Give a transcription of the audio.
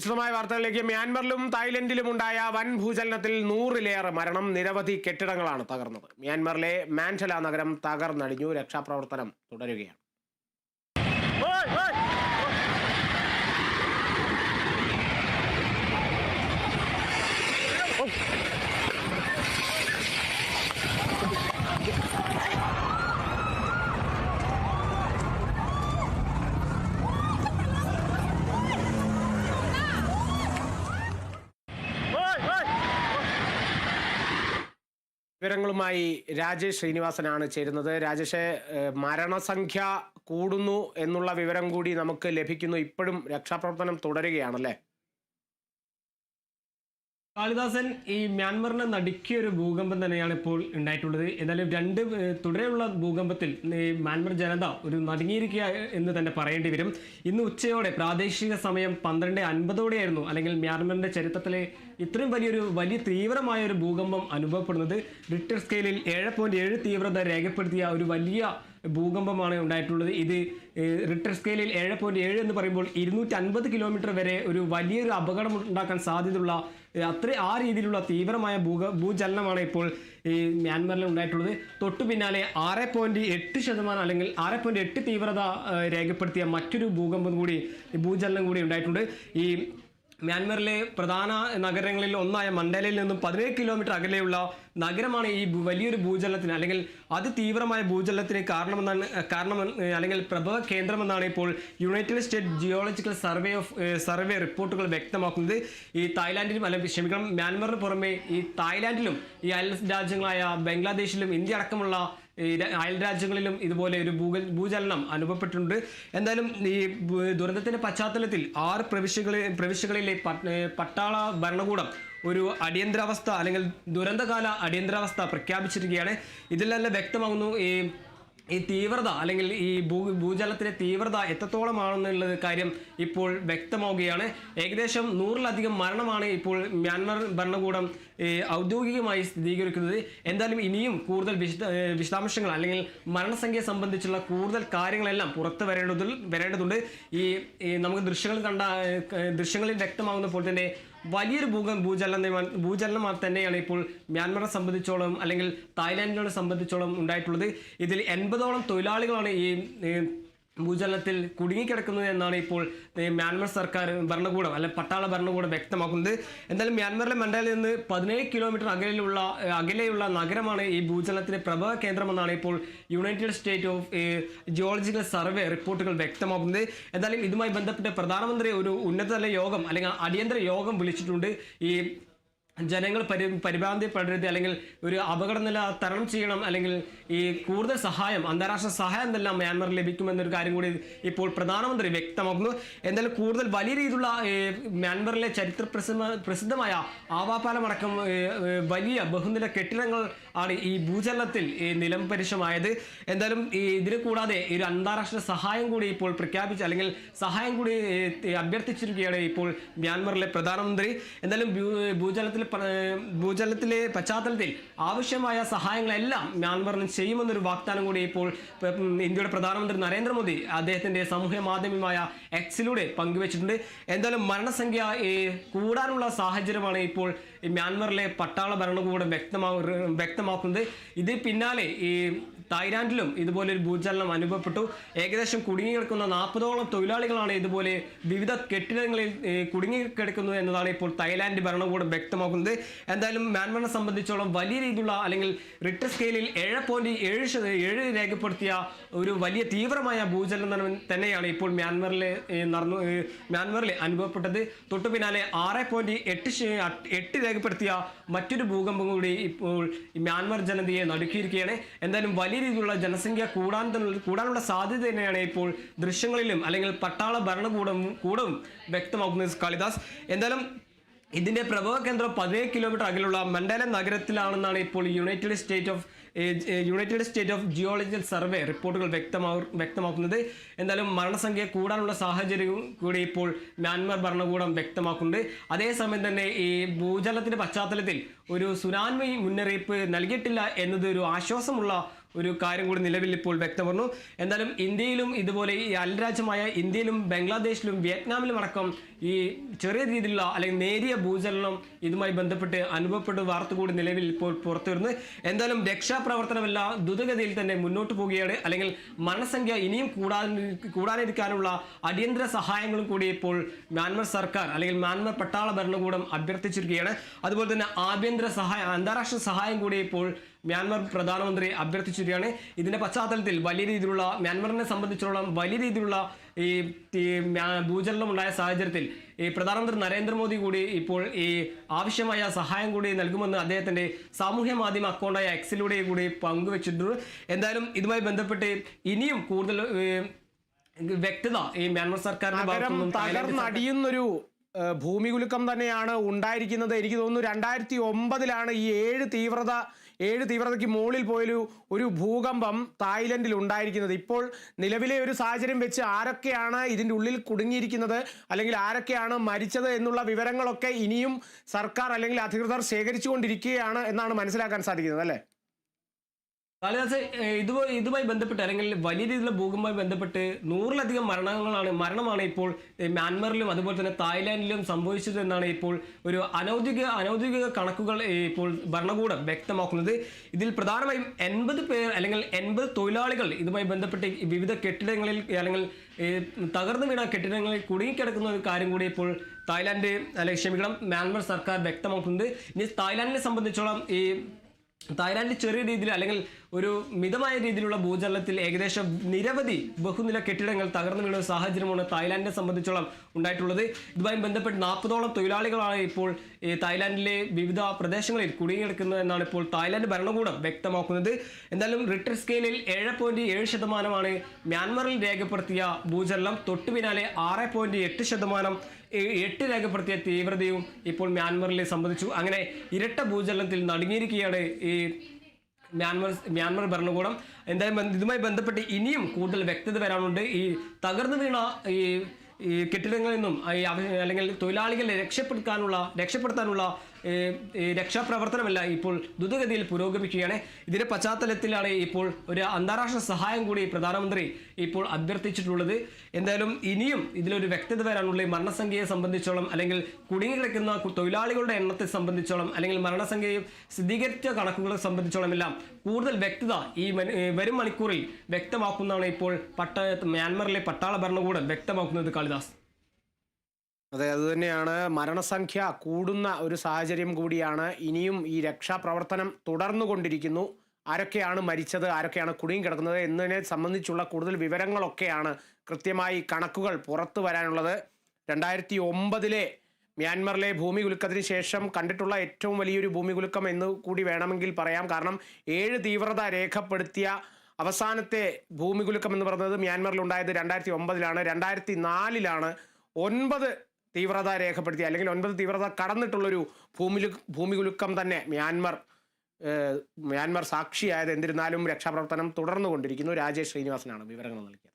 വിശദമായ വാർത്തകളിലേക്ക്. മ്യാൻമറിലും തായ്ലൻഡിലും ഉണ്ടായ വൻ ഭൂചലനത്തിൽ 100-ലേറെ മരണം, നിരവധി കെട്ടിടങ്ങളാണ് തകർന്നത്. മ്യാൻമറിലെ മാൻഡല നഗരം തകർന്നടിഞ്ഞു. രക്ഷാപ്രവർത്തനം തുടരുകയാണ്. വിവരങ്ങളുമായി രാജേഷ് ശ്രീനിവാസനാണ് ചേരുന്നത്. രാജേഷ്, മരണസംഖ്യ കൂടുന്നു എന്നുള്ള വിവരം കൂടി നമുക്ക് ലഭിക്കുന്നു. ഇപ്പോഴും രക്ഷാപ്രവർത്തനം തുടരുകയാണല്ലേ? കാളിദാസൻ, ഈ മ്യാൻമറിനെ നടുക്കിയ ഒരു ഭൂകമ്പം തന്നെയാണ് ഇപ്പോൾ ഉണ്ടായിട്ടുള്ളത്. എന്നാലും തുടരെയുള്ള ഭൂകമ്പത്തിൽ മ്യാൻമർ ജനത ഒരു നടുങ്ങിയിരിക്കുക എന്ന് തന്നെ പറയേണ്ടി വരും. ഇന്ന് ഉച്ചയോടെ പ്രാദേശിക സമയം 12:50 അല്ലെങ്കിൽ മ്യാൻമറിന്റെ ചരിത്രത്തിലെ ഇത്രയും വലിയ തീവ്രമായ ഒരു ഭൂകമ്പം അനുഭവപ്പെടുന്നത്. റിക്ടർ സ്കെയിലിൽ 7.7 തീവ്രത രേഖപ്പെടുത്തിയ ഒരു വലിയ ഭൂകമ്പമാണ് ഉണ്ടായിട്ടുള്ളത്. ഇത് റിക്ടർ സ്കെയിലിൽ 7.7 എന്ന് പറയുമ്പോൾ 250 കിലോമീറ്റർ വരെ ഒരു വലിയൊരു അപകടം ഉണ്ടാക്കാൻ സാധ്യതയുള്ള ആ രീതിയിലുള്ള തീവ്രമായ ഭൂചലനമാണ് ഇപ്പോൾ ഈ മ്യാൻമറിൽ ഉണ്ടായിട്ടുള്ളത്. തൊട്ടു പിന്നാലെ 6.8% അല്ലെങ്കിൽ 6.8 തീവ്രത രേഖപ്പെടുത്തിയ മറ്റൊരു ഭൂചലനം കൂടി ഉണ്ടായിട്ടുണ്ട്. ഈ മ്യാൻമറിലെ പ്രധാന നഗരങ്ങളിൽ ഒന്നായ മണ്ടേലയിൽ നിന്നും 17 കിലോമീറ്റർ അകലെയുള്ള നഗരമാണ് ഈ വലിയൊരു ഭൂചലനത്തിന് അല്ലെങ്കിൽ അതിതീവ്രമായ ഭൂചലനത്തിന് കാരണം അല്ലെങ്കിൽ പ്രഭവ കേന്ദ്രമെന്നാണ് ഇപ്പോൾ യുണൈറ്റഡ് സ്റ്റേറ്റ് ജിയോളജിക്കൽ സർവേ റിപ്പോർട്ടുകൾ വ്യക്തമാക്കുന്നത്. ഈ മ്യാൻമറിന് പുറമെ ഈ തായ്ലാൻഡിലും ഈ അയൽ രാജ്യങ്ങളായ ബംഗ്ലാദേശിലും ഇന്ത്യ അടക്കമുള്ള അയൽ രാജ്യങ്ങളിലും ഇതുപോലെ ഒരു ഭൂചലനം അനുഭവപ്പെട്ടിട്ടുണ്ട്. എന്തായാലും ഈ ദുരന്തത്തിന്റെ പശ്ചാത്തലത്തിൽ 6 പ്രവിശ്യകളിലെ പട്ടാള ഭരണകൂടം ഒരു അടിയന്തരാവസ്ഥ അല്ലെങ്കിൽ ദുരന്തകാല അടിയന്തരാവസ്ഥ പ്രഖ്യാപിച്ചിരിക്കുകയാണ്. ഇതിൽ തന്നെ വ്യക്തമാകുന്നു ഈ തീവ്രത അല്ലെങ്കിൽ ഈ ഭൂചലനത്തിൻ്റെ തീവ്രത എത്രത്തോളമാണെന്നുള്ള കാര്യം ഇപ്പോൾ വ്യക്തമാവുകയാണ്. ഏകദേശം 100-ലധികം മരണമാണ് ഇപ്പോൾ മ്യാൻമർ ഭരണകൂടം ഔദ്യോഗികമായി സ്ഥിരീകരിക്കുന്നത്. എന്തായാലും ഇനിയും കൂടുതൽ വിശദാംശങ്ങൾ അല്ലെങ്കിൽ മരണസംഖ്യ സംബന്ധിച്ചുള്ള കൂടുതൽ കാര്യങ്ങളെല്ലാം പുറത്തു വരേണ്ടതുണ്ട്. നമുക്ക് ദൃശ്യങ്ങളിൽ വ്യക്തമാകുന്ന പോലെ തന്നെ വലിയൊരു ഭൂചലനം തന്നെയാണ് ഇപ്പോൾ മ്യാൻമറെ സംബന്ധിച്ചോളം അല്ലെങ്കിൽ തായ്ലാൻഡിനെ സംബന്ധിച്ചോളം ഉണ്ടായിട്ടുള്ളത്. ഇതിൽ 80ഓളം തൊഴിലാളികളാണ് ഈ ഭൂചലനത്തിൽ കുടുങ്ങിക്കിടക്കുന്നത് എന്നാണ് ഇപ്പോൾ മ്യാൻമർ സർക്കാർ ഭരണകൂടം അല്ലെങ്കിൽ പട്ടാള ഭരണകൂടം വ്യക്തമാക്കുന്നത്. എന്തായാലും മ്യാൻമറിലെ മണ്ടേലയിൽ നിന്ന് 17 കിലോമീറ്റർ അകലെയുള്ള നഗരമാണ് ഈ ഭൂചലനത്തിന്റെ പ്രഭവ കേന്ദ്രമെന്നാണ് ഇപ്പോൾ United state of geological survey റിപ്പോർട്ടുകൾ വ്യക്തമാക്കുന്നത്. എന്തായാലും ഇതുമായി ബന്ധപ്പെട്ട് പ്രധാനമന്ത്രി ഒരു ഉന്നതതല യോഗം അല്ലെങ്കിൽ അടിയന്തര യോഗം വിളിച്ചിട്ടുണ്ട്. ഈ ജനങ്ങൾ പരിഭ്രാന്തിപ്പെടരുത് അല്ലെങ്കിൽ ഒരു അപകടനില തരണം ചെയ്യണം അല്ലെങ്കിൽ ഈ കൂടുതൽ സഹായം, അന്താരാഷ്ട്ര സഹായം എല്ലാം മ്യാൻമറിൽ ലഭിക്കുമെന്നൊരു കാര്യം കൂടി ഇപ്പോൾ പ്രധാനമന്ത്രി വ്യക്തമാക്കുന്നു. എന്തായാലും കൂടുതൽ വലിയ രീതിയിലുള്ള മ്യാൻമറിലെ പ്രസിദ്ധമായ ആവാപാലമടക്കം വലിയ ബഹുനില കെട്ടിടങ്ങൾ ആണ് ഈ ഭൂചലനത്തിൽ നിലംപരിശമായത്. എന്തായാലും ഇതിന് കൂടാതെ ഒരു അന്താരാഷ്ട്ര സഹായം കൂടി ഇപ്പോൾ പ്രഖ്യാപിച്ച് അല്ലെങ്കിൽ സഹായം കൂടി അഭ്യർത്ഥിച്ചിരിക്കുകയാണ് ഇപ്പോൾ മ്യാൻമറിലെ പ്രധാനമന്ത്രി. എന്തായാലും ഭൂചലനത്തിലെ പശ്ചാത്തലത്തിൽ ആവശ്യമായ സഹായങ്ങളെല്ലാം മ്യാൻമറിന് ചെയ്യുമെന്നൊരു വാഗ്ദാനം കൂടി ഇപ്പോൾ ഇന്ത്യയുടെ പ്രധാനമന്ത്രി നരേന്ദ്രമോദി അദ്ദേഹത്തിന്റെ സാമൂഹ്യ മാധ്യമമായ എക്സിലൂടെ പങ്കുവച്ചിട്ടുണ്ട്. എന്തായാലും മരണസംഖ്യ കൂടാനുള്ള സാഹചര്യമാണ് ഇപ്പോൾ മ്യാൻമറിലെ പട്ടാള ഭരണകൂടം വ്യക്തമാക്കുന്നത്. ഇതിന് പിന്നാലെ ഈ തായ്ലാൻഡിലും ഇതുപോലെ ഒരു ഭൂചലനം അനുഭവപ്പെട്ടു. ഏകദേശം കുടുങ്ങിക്കിടക്കുന്ന 40ഓളം തൊഴിലാളികളാണ് ഇതുപോലെ വിവിധ കെട്ടിടങ്ങളിൽ കുടുങ്ങിക്കിടക്കുന്നത് എന്നതാണ് ഇപ്പോൾ തായ്ലാൻഡ് ഭരണകൂടം വ്യക്തമാക്കുന്നത്. എന്തായാലും മ്യാൻമറിനെ സംബന്ധിച്ചോളം വലിയ രീതിയിലുള്ള അല്ലെങ്കിൽ റിക്ടർ സ്കെയിലിൽ 7.7 രേഖപ്പെടുത്തിയ ഒരു വലിയ തീവ്രമായ ഭൂചലനം തന്നെയാണ് ഇപ്പോൾ മ്യാൻമറിൽ അനുഭവപ്പെട്ടത്. തൊട്ടു പിന്നാലെ 6.8 രേഖപ്പെടുത്തിയ മറ്റൊരു ഭൂകമ്പം കൂടി ഇപ്പോൾ മ്യാൻമർ ജനതയെ നടുക്കിയിരിക്കുകയാണ്. എന്തായാലും വലിയ രീതിയിലുള്ള ജനസംഖ്യ കൂടാനുള്ള സാധ്യത തന്നെയാണ് ഇപ്പോൾ ദൃശ്യങ്ങളിലും അല്ലെങ്കിൽ പട്ടാള ഭരണകൂടവും വ്യക്തമാക്കുന്നത്. കാളിദാസ്, എന്തായാലും ഇതിന്റെ പ്രഭവ കേന്ദ്രം 17 കിലോമീറ്റർ അകലുള്ള മണ്ടേല നഗരത്തിലാണെന്നാണ് ഇപ്പോൾ United state of geological survey റിപ്പോർട്ടുകൾ വ്യക്തമാക്കുന്നത്. എന്തായാലും മരണസംഖ്യ കൂടാനുള്ള സാഹചര്യവും കൂടി ഇപ്പോൾ മ്യാൻമർ ഭരണകൂടം വ്യക്തമാക്കുന്നുണ്ട്. അതേസമയം തന്നെ ഈ ഭൂചലനത്തിന്റെ പശ്ചാത്തലത്തിൽ ഒരു സുനാമി മുന്നറിയിപ്പ് നൽകിയിട്ടില്ല എന്നത് ഒരു ആശ്വാസമുള്ള ഒരു കാര്യം കൂടി നിലവിൽ ഇപ്പോൾ വ്യക്തമായിരുന്നു. എന്തായാലും ഇന്ത്യയിലും ഇതുപോലെ ഈ അയൽരാജ്യമായ ഇന്ത്യയിലും ബംഗ്ലാദേശിലും വിയറ്റ്നാമിലും അടക്കം ഈ ചെറിയ രീതിയിലുള്ള അല്ലെങ്കിൽ നേരിയ ഭൂചലനം ഇതുമായി ബന്ധപ്പെട്ട് അനുഭവപ്പെട്ട വാർത്ത കൂടി നിലവിൽ ഇപ്പോൾ പുറത്തു വരുന്നത്. എന്തായാലും രക്ഷാപ്രവർത്തനമെല്ലാം ദ്രുതഗതിയിൽ തന്നെ മുന്നോട്ട് പോവുകയാണ്. അല്ലെങ്കിൽ മരണസംഖ്യ ഇനിയും കൂടാനിരിക്കാനുള്ള അടിയന്തര സഹായങ്ങളും കൂടി ഇപ്പോൾ മ്യാൻമർ സർക്കാർ അല്ലെങ്കിൽ മ്യാൻമർ പട്ടാള ഭരണകൂടം അഭ്യർത്ഥിച്ചിരിക്കുകയാണ്. അതുപോലെ തന്നെ ആഭ്യന്തര സഹായം, അന്താരാഷ്ട്ര സഹായം കൂടി ഇപ്പോൾ മ്യാൻമർ പ്രധാനമന്ത്രി അഭ്യർത്ഥിച്ചിരിക്കുകയാണ്. ഇതിന്റെ പശ്ചാത്തലത്തിൽ വലിയ രീതിയിലുള്ള മ്യാൻമറിനെ സംബന്ധിച്ചിടത്തോളം വലിയ രീതിയിലുള്ള ഈ ഭൂചലനം ഉണ്ടായ സാഹചര്യത്തിൽ ഈ പ്രധാനമന്ത്രി നരേന്ദ്രമോദി കൂടി ഇപ്പോൾ ഈ ആവശ്യമായ സഹായം കൂടി നൽകുമെന്ന് അദ്ദേഹത്തിന്റെ സാമൂഹ്യ മാധ്യമ അക്കൗണ്ടായ എക്സിലൂടെ കൂടി പങ്കുവച്ചിട്ടുണ്ട്. എന്തായാലും ഇതുമായി ബന്ധപ്പെട്ട് ഇനിയും കൂടുതൽ വ്യക്തത ഈ മ്യാൻമർ സർക്കാരിന്റെ ഭാഗത്തുനിന്നും തകർന്നടിയുന്നൊരു ഭൂമികുലുക്കം തന്നെയാണ് ഉണ്ടായിരിക്കുന്നത്. എനിക്ക് തോന്നുന്നു 2009 ഈ ഏഴ് തീവ്രതയ്ക്ക് മുകളിൽ പോയൊരു ഭൂകമ്പം തായ്ലൻഡിൽ ഉണ്ടായിരിക്കുന്നത്. ഇപ്പോൾ നിലവിലെ ഒരു സാഹചര്യം വെച്ച് ആരൊക്കെയാണ് ഇതിൻ്റെ ഉള്ളിൽ കുടുങ്ങിയിരിക്കുന്നത് അല്ലെങ്കിൽ ആരൊക്കെയാണ് മരിച്ചത് എന്നുള്ള വിവരങ്ങളൊക്കെ ഇനിയും സർക്കാർ അല്ലെങ്കിൽ അധികൃതർ ശേഖരിച്ചുകൊണ്ടിരിക്കുകയാണ് എന്നാണ് മനസ്സിലാക്കാൻ സാധിക്കുന്നത്, അല്ലേ? കാളിദാസ്, ഇതുമായി ബന്ധപ്പെട്ട് അല്ലെങ്കിൽ വലിയ രീതിയിലുള്ള ഭൂകമ്പവുമായി ബന്ധപ്പെട്ട് 100-ലധികം മരണമാണ് ഇപ്പോൾ മ്യാൻമറിലും അതുപോലെ തന്നെ തായ്ലാൻഡിലും സംഭവിച്ചത് എന്നാണ് ഇപ്പോൾ ഒരു അനൗദ്യോഗിക കണക്കുകൾ ഇപ്പോൾ ഭരണകൂടം വ്യക്തമാക്കുന്നത്. ഇതിൽ പ്രധാനമായും 80 പേർ അല്ലെങ്കിൽ 80 തൊഴിലാളികൾ ഇതുമായി ബന്ധപ്പെട്ട് വിവിധ കെട്ടിടങ്ങളിൽ അല്ലെങ്കിൽ തകർന്നു വീണ കെട്ടിടങ്ങളിൽ കുടുങ്ങിക്കിടക്കുന്ന ഒരു കാര്യം കൂടി ഇപ്പോൾ മ്യാൻമർ സർക്കാർ വ്യക്തമാക്കുന്നുണ്ട്. ഇനി തായ്ലാൻഡിനെ സംബന്ധിച്ചോളം തായ്ലാൻഡിൽ ചെറിയ രീതിയിൽ അല്ലെങ്കിൽ ഒരു മിതമായ രീതിയിലുള്ള ഭൂചലനത്തിൽ ഏകദേശം നിരവധി ബഹുനില കെട്ടിടങ്ങൾ തകർന്നു വീണ സാഹചര്യമാണ് തായ്ലാൻഡിനെ സംബന്ധിച്ചോളം ഉണ്ടായിട്ടുള്ളത്. ഇതുമായി ബന്ധപ്പെട്ട് 40ഓളം തൊഴിലാളികളാണ് ഇപ്പോൾ തായ്ലാൻഡിലെ വിവിധ പ്രദേശങ്ങളിൽ കുടുങ്ങിയെടുക്കുന്നത് എന്നാണ് ഇപ്പോൾ തായ്ലാൻഡ് ഭരണകൂടം വ്യക്തമാക്കുന്നത്. എന്തായാലും റിക്ടർ സ്കെയിലിൽ 7.7% മ്യാൻമറിൽ രേഖപ്പെടുത്തിയ ഭൂചലനം, തൊട്ടു പിന്നാലെ 6.8% 8 രേഖപ്പെടുത്തിയ തീവ്രതയും ഇപ്പോൾ മ്യാൻമറിലെ സംബന്ധിച്ചു. അങ്ങനെ ഇരട്ട ഭൂചലനത്തിൽ നടുങ്ങിയിരിക്കുകയാണ് ഈ മ്യാൻമർ ഭരണകൂടം. എന്തായാലും ഇതുമായി ബന്ധപ്പെട്ട് ഇനിയും കൂടുതൽ വ്യക്തത വരാനുണ്ട്. ഈ തകർന്നു വീണ ഈ കെട്ടിടങ്ങളിൽ നിന്നും അല്ലെങ്കിൽ തൊഴിലാളികളെ രക്ഷപ്പെടുത്താനുള്ള രക്ഷാപ്രവർത്തനമല്ല ഇപ്പോൾ ദ്രുതഗതിയിൽ പുരോഗമിക്കുകയാണ്. ഇതിന്റെ പശ്ചാത്തലത്തിലാണ് ഇപ്പോൾ ഒരു അന്താരാഷ്ട്ര സഹായം കൂടി പ്രധാനമന്ത്രി ഇപ്പോൾ അഭ്യർത്ഥിച്ചിട്ടുള്ളത്. എന്തായാലും ഇനിയും ഇതിലൊരു വ്യക്തത വരാനുള്ള മരണസംഖ്യയെ സംബന്ധിച്ചോളം അല്ലെങ്കിൽ കുടുങ്ങിക്കിടക്കുന്ന തൊഴിലാളികളുടെ എണ്ണത്തെ സംബന്ധിച്ചോളം അല്ലെങ്കിൽ മരണസംഖ്യയും സ്ഥിരീകരിച്ച കണക്കുകളെ സംബന്ധിച്ചോളം എല്ലാം കൂടുതൽ വ്യക്തത ഈ വരും മണിക്കൂറിൽ വ്യക്തമാക്കുന്നതാണ് ഇപ്പോൾ മ്യാൻമറിലെ പട്ടാള ഭരണകൂടം വ്യക്തമാക്കുന്നത്. കാളിദാസ്, അതെ, അതുതന്നെയാണ്. മരണസംഖ്യ കൂടുന്ന ഒരു സാഹചര്യം കൂടിയാണ്. ഇനിയും ഈ രക്ഷാപ്രവർത്തനം തുടർന്നുകൊണ്ടിരിക്കുന്നു. ആരൊക്കെയാണ് മരിച്ചത്, ആരൊക്കെയാണ് കുടുങ്ങിക്കിടക്കുന്നത് എന്നതിനെ സംബന്ധിച്ചുള്ള കൂടുതൽ വിവരങ്ങളൊക്കെയാണ് കൃത്യമായി കണക്കുകൾ പുറത്തു വരാനുള്ളത്. 2009 മ്യാൻമറിലെ ഭൂമികുലുക്കത്തിന് ശേഷം കണ്ടിട്ടുള്ള ഏറ്റവും വലിയൊരു ഭൂമികുലുക്കം എന്ന് കൂടി വേണമെങ്കിൽ പറയാം. കാരണം 7 തീവ്രത രേഖപ്പെടുത്തിയ അവസാനത്തെ ഭൂമികുലുക്കം എന്ന് പറയുന്നത് മ്യാൻമറിൽ ഉണ്ടായത് 2009 2004 9 തീവ്രത രേഖപ്പെടുത്തി അല്ലെങ്കിൽ 9 തീവ്രത കടന്നിട്ടുള്ളൊരു ഭൂമികുലുക്കം തന്നെ മ്യാൻമർ സാക്ഷിയായത്. എന്നിരുന്നാലും രക്ഷാപ്രവർത്തനം തുടർന്നുകൊണ്ടിരിക്കുന്നു. രാജേഷ് ശ്രീനിവാസനാണ് വിവരങ്ങൾ നൽകിയത്.